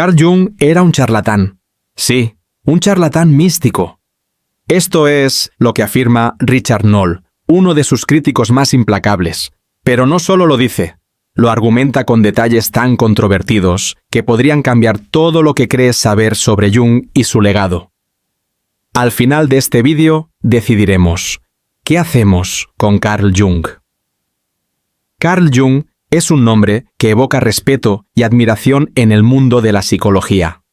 Carl Jung era un charlatán. Sí, un charlatán místico. Esto es lo que afirma Richard Noll, uno de sus críticos más implacables. Pero no solo lo dice, lo argumenta con detalles tan controvertidos que podrían cambiar todo lo que crees saber sobre Jung y su legado. Al final de este vídeo decidiremos, ¿qué hacemos con Carl Jung? Carl Jung es un nombre que evoca respeto y admiración en el mundo de la psicología.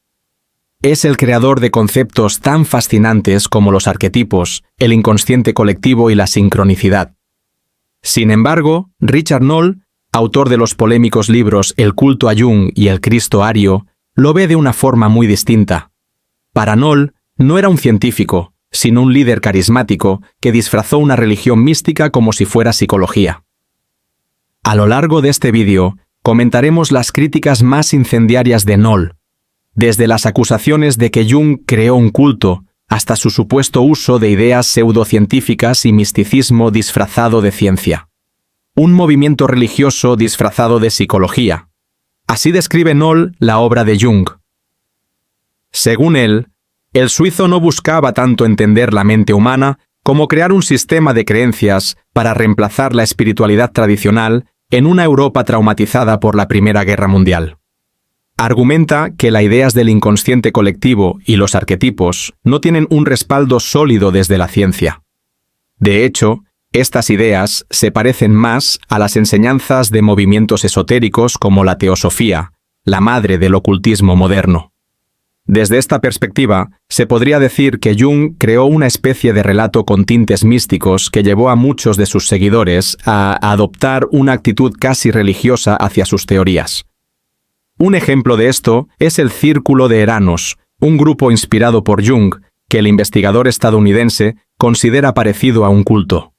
Es el creador de conceptos tan fascinantes como los arquetipos, el inconsciente colectivo y la sincronicidad. Sin embargo, Richard Noll, autor de los polémicos libros El culto a Jung y El Cristo ario, lo ve de una forma muy distinta. Para Noll, no era un científico, sino un líder carismático que disfrazó una religión mística como si fuera psicología. A lo largo de este vídeo, comentaremos las críticas más incendiarias de Noll, desde las acusaciones de que Jung creó un culto hasta su supuesto uso de ideas pseudocientíficas y misticismo disfrazado de ciencia. Un movimiento religioso disfrazado de psicología. Así describe Noll la obra de Jung. Según él, el suizo no buscaba tanto entender la mente humana como crear un sistema de creencias para reemplazar la espiritualidad tradicional en una Europa traumatizada por la Primera Guerra Mundial. Argumenta que las ideas del inconsciente colectivo y los arquetipos no tienen un respaldo sólido desde la ciencia. De hecho, estas ideas se parecen más a las enseñanzas de movimientos esotéricos como la teosofía, la madre del ocultismo moderno. Desde esta perspectiva, se podría decir que Jung creó una especie de relato con tintes místicos que llevó a muchos de sus seguidores a adoptar una actitud casi religiosa hacia sus teorías. Un ejemplo de esto es el Círculo de Eranos, un grupo inspirado por Jung, que el investigador estadounidense considera parecido a un culto.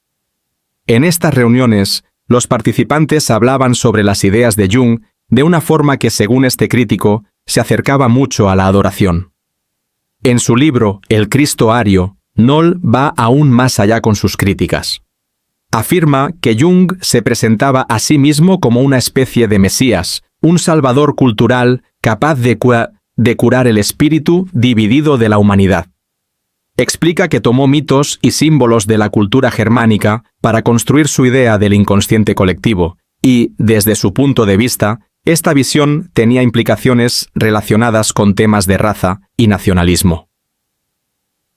En estas reuniones, los participantes hablaban sobre las ideas de Jung de una forma que, según este crítico, se acercaba mucho a la adoración. En su libro El Cristo ario, Noll va aún más allá con sus críticas. Afirma que Jung se presentaba a sí mismo como una especie de Mesías, un salvador cultural capaz de curar el espíritu dividido de la humanidad. Explica que tomó mitos y símbolos de la cultura germánica para construir su idea del inconsciente colectivo y, desde su punto de vista, esta visión tenía implicaciones relacionadas con temas de raza y nacionalismo.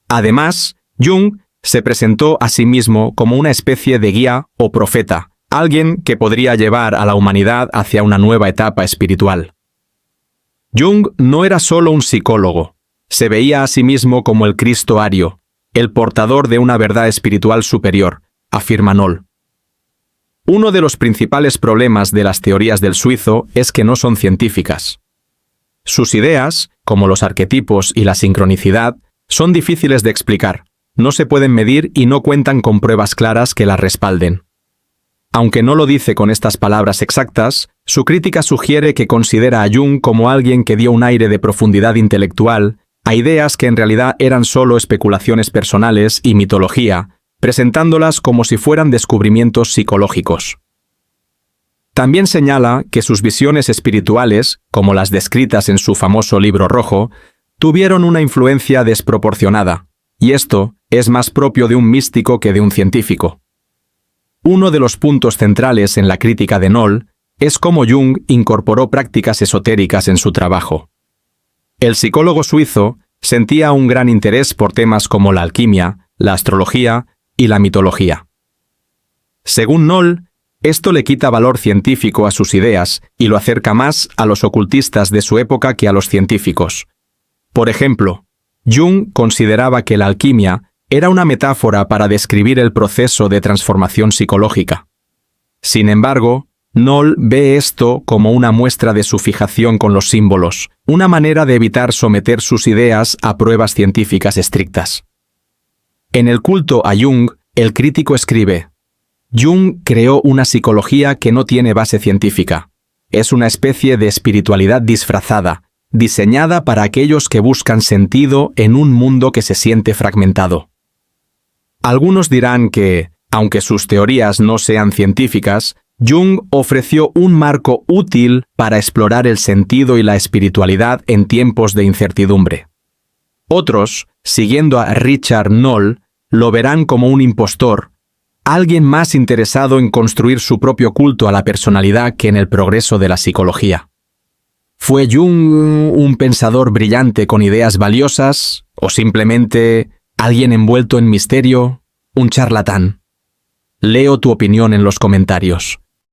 Además, Jung se presentó a sí mismo como una especie de guía o profeta, alguien que podría llevar a la humanidad hacia una nueva etapa espiritual. Jung no era solo un psicólogo, se veía a sí mismo como el Cristo ario, el portador de una verdad espiritual superior, afirma Noll. Uno de los principales problemas de las teorías del suizo es que no son científicas. Sus ideas, como los arquetipos y la sincronicidad, son difíciles de explicar, no se pueden medir y no cuentan con pruebas claras que las respalden. Aunque no lo dice con estas palabras exactas, su crítica sugiere que considera a Jung como alguien que dio un aire de profundidad intelectual a ideas que en realidad eran solo especulaciones personales y mitología, presentándolas como si fueran descubrimientos psicológicos. También señala que sus visiones espirituales, como las descritas en su famoso Libro Rojo, tuvieron una influencia desproporcionada, y esto es más propio de un místico que de un científico. Uno de los puntos centrales en la crítica de Noll es cómo Jung incorporó prácticas esotéricas en su trabajo. El psicólogo suizo sentía un gran interés por temas como la alquimia, la astrología y la mitología. Según Noll, esto le quita valor científico a sus ideas y lo acerca más a los ocultistas de su época que a los científicos. Por ejemplo, Jung consideraba que la alquimia era una metáfora para describir el proceso de transformación psicológica. Sin embargo, Noll ve esto como una muestra de su fijación con los símbolos, una manera de evitar someter sus ideas a pruebas científicas estrictas. En El culto a Jung, el crítico escribe: Jung creó una psicología que no tiene base científica. Es una especie de espiritualidad disfrazada, diseñada para aquellos que buscan sentido en un mundo que se siente fragmentado. Algunos dirán que, aunque sus teorías no sean científicas, Jung ofreció un marco útil para explorar el sentido y la espiritualidad en tiempos de incertidumbre. Otros, siguiendo a Richard Knoll, lo verán como un impostor, alguien más interesado en construir su propio culto a la personalidad que en el progreso de la psicología. ¿Fue Jung un pensador brillante con ideas valiosas o simplemente alguien envuelto en misterio, un charlatán? Leo tu opinión en los comentarios.